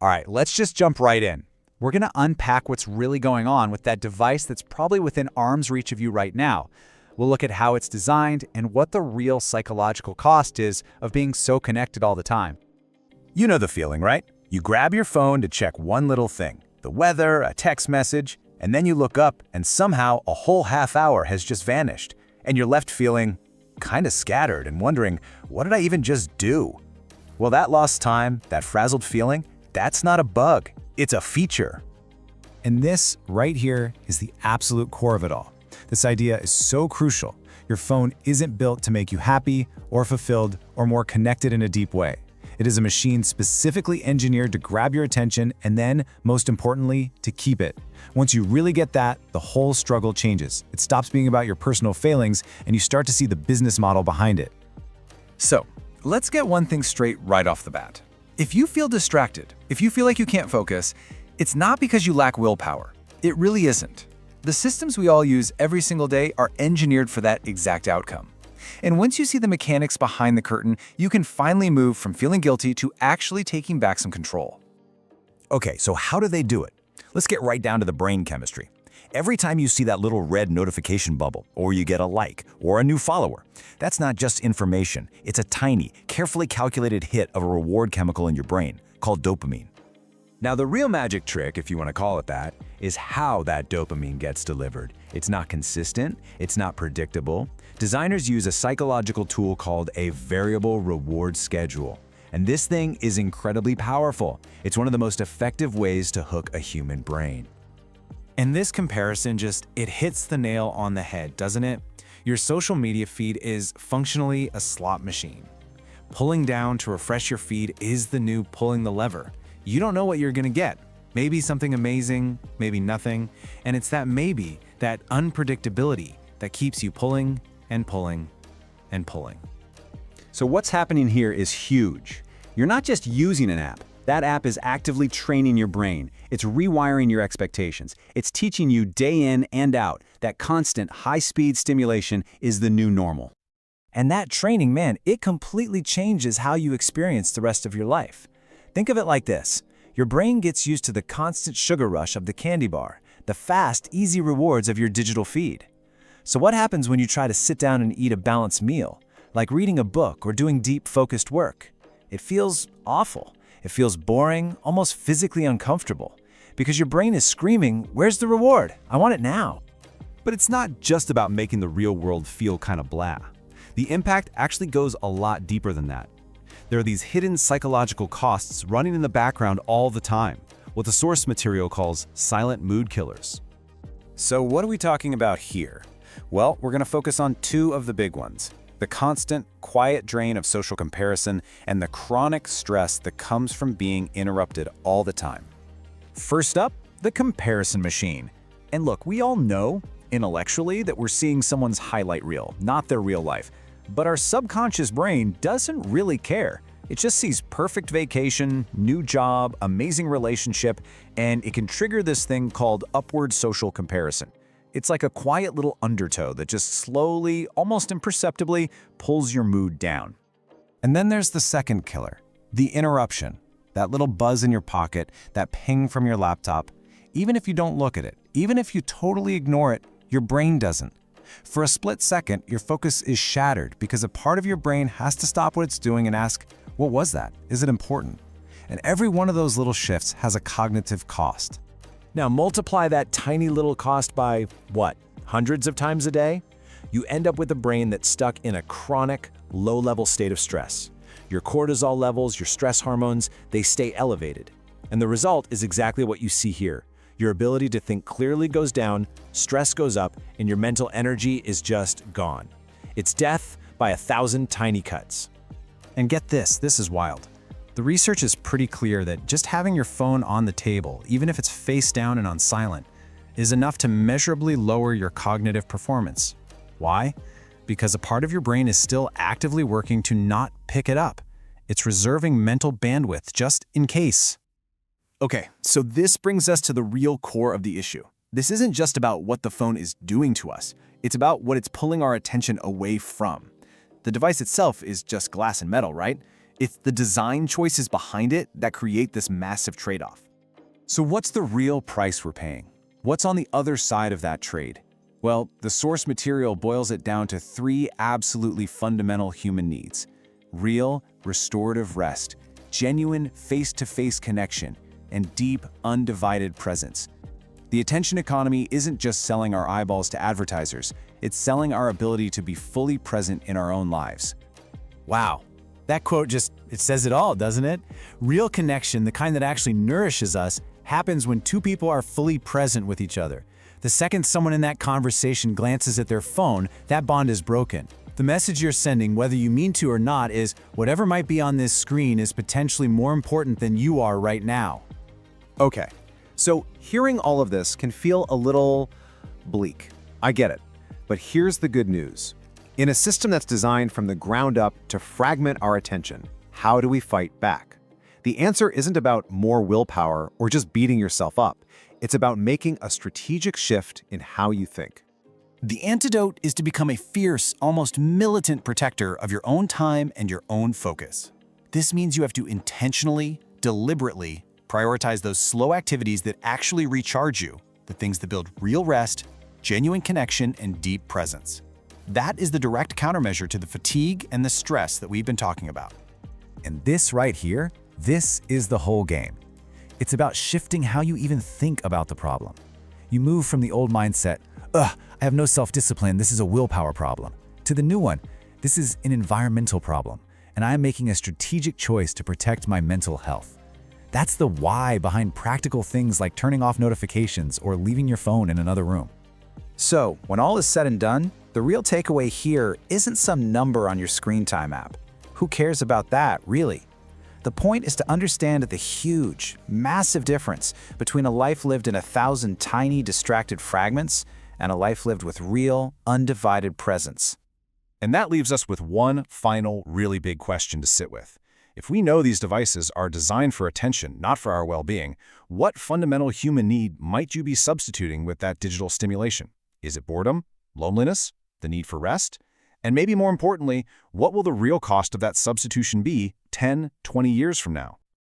All right, let's just jump right in. We're going to unpack what's really going on with that device that's probably within arm's reach of you right now. We'll look at how it's designed and what the real psychological cost is of being so connected all the time. You know the feeling, right? You grab your phone to check one little thing, the weather, a text message, and then you look up and somehow a whole half hour has just vanished, and you're left feeling kind of scattered and wondering, what did I even just do? Well, that lost time, that frazzled feeling, that's not a bug, it's a feature. And this right here is the absolute core of it all. This idea is so crucial. Your phone isn't built to make you happy or fulfilled or more connected in a deep way. It is a machine specifically engineered to grab your attention and then, most importantly, to keep it. Once you really get that, the whole struggle changes. It stops being about your personal failings and you start to see the business model behind it. So, let's get one thing straight right off the bat. If you feel distracted, if you feel like you can't focus, it's not because you lack willpower. It really isn't. The systems we all use every single day are engineered for that exact outcome. And once you see the mechanics behind the curtain, you can finally move from feeling guilty to actually taking back some control. Okay, so how do they do it? Let's get right down to the brain chemistry. Every time you see that little red notification bubble, or you get a like, or a new follower, that's not just information. It's a tiny, carefully calculated hit of a reward chemical in your brain called dopamine. Now, the real magic trick, if you want to call it that, is how that dopamine gets delivered. It's not consistent, it's not predictable. Designers use a psychological tool called a variable reward schedule. And this thing is incredibly powerful. It's one of the most effective ways to hook a human brain. And this comparison it hits the nail on the head, doesn't it? Your social media feed is functionally a slot machine. Pulling down to refresh your feed is the new pulling the lever. You don't know what you're gonna get. Maybe something amazing, maybe nothing. And it's that maybe, that unpredictability, that keeps you pulling and pulling and pulling. So what's happening here is huge. You're not just using an app. That app is actively training your brain. It's rewiring your expectations. It's teaching you day in and out that constant high-speed stimulation is the new normal. And that training, man, it completely changes how you experience the rest of your life. Think of it like this. Your brain gets used to the constant sugar rush of the candy bar, the fast, easy rewards of your digital feed. So what happens when you try to sit down and eat a balanced meal, like reading a book or doing deep, focused work? It feels awful. It feels boring, almost physically uncomfortable, because your brain is screaming, "Where's the reward? I want it now." But it's not just about making the real world feel kind of blah. The impact actually goes a lot deeper than that. There are these hidden psychological costs running in the background all the time, what the source material calls silent mood killers. So what are we talking about here? Well, we're going to focus on two of the big ones: the constant, quiet drain of social comparison and the chronic stress that comes from being interrupted all the time. First up, the comparison machine. And look, we all know intellectually that we're seeing someone's highlight reel, not their real life. But our subconscious brain doesn't really care. It just sees perfect vacation, new job, amazing relationship, and it can trigger this thing called upward social comparison. It's like a quiet little undertow that just slowly, almost imperceptibly, pulls your mood down. And then there's the second killer, the interruption. That little buzz in your pocket, that ping from your laptop. Even if you don't look at it, even if you totally ignore it, your brain doesn't. For a split second, your focus is shattered because a part of your brain has to stop what it's doing and ask, what was that? Is it important? And every one of those little shifts has a cognitive cost. Now multiply that tiny little cost by, what, hundreds of times a day? You end up with a brain that's stuck in a chronic, low-level state of stress. Your cortisol levels, your stress hormones, they stay elevated. And the result is exactly what you see here. Your ability to think clearly goes down, stress goes up, and your mental energy is just gone. It's death by 1,000 tiny cuts. And get this is wild. The research is pretty clear that just having your phone on the table, even if it's face down and on silent, is enough to measurably lower your cognitive performance. Why? Because a part of your brain is still actively working to not pick it up. It's reserving mental bandwidth just in case. Okay, so this brings us to the real core of the issue. This isn't just about what the phone is doing to us. It's about what it's pulling our attention away from. The device itself is just glass and metal, right? It's the design choices behind it that create this massive trade-off. So what's the real price we're paying? What's on the other side of that trade? Well, the source material boils it down to 3 absolutely fundamental human needs: real, restorative rest, genuine face-to-face connection, and deep, undivided presence. The attention economy isn't just selling our eyeballs to advertisers, it's selling our ability to be fully present in our own lives. Wow. That quote it says it all, doesn't it? Real connection, the kind that actually nourishes us, happens when 2 people are fully present with each other. The second someone in that conversation glances at their phone, that bond is broken. The message you're sending, whether you mean to or not, is whatever might be on this screen is potentially more important than you are right now. Okay, so hearing all of this can feel a little bleak. I get it. But here's the good news. In a system that's designed from the ground up to fragment our attention, how do we fight back? The answer isn't about more willpower or just beating yourself up. It's about making a strategic shift in how you think. The antidote is to become a fierce, almost militant protector of your own time and your own focus. This means you have to intentionally, deliberately prioritize those slow activities that actually recharge you, the things that build real rest, genuine connection, and deep presence. That is the direct countermeasure to the fatigue and the stress that we've been talking about. And this right here, this is the whole game. It's about shifting how you even think about the problem. You move from the old mindset, I have no self-discipline, this is a willpower problem, to the new one, this is an environmental problem, and I am making a strategic choice to protect my mental health. That's the why behind practical things like turning off notifications or leaving your phone in another room. So, when all is said and done, the real takeaway here isn't some number on your screen time app. Who cares about that, really? The point is to understand the huge, massive difference between a life lived in 1,000 tiny, distracted fragments and a life lived with real, undivided presence. And that leaves us with one final, really big question to sit with. If we know these devices are designed for attention, not for our well-being, what fundamental human need might you be substituting with that digital stimulation? Is it boredom, loneliness, the need for rest? And maybe more importantly, what will the real cost of that substitution be 10, 20 years from now?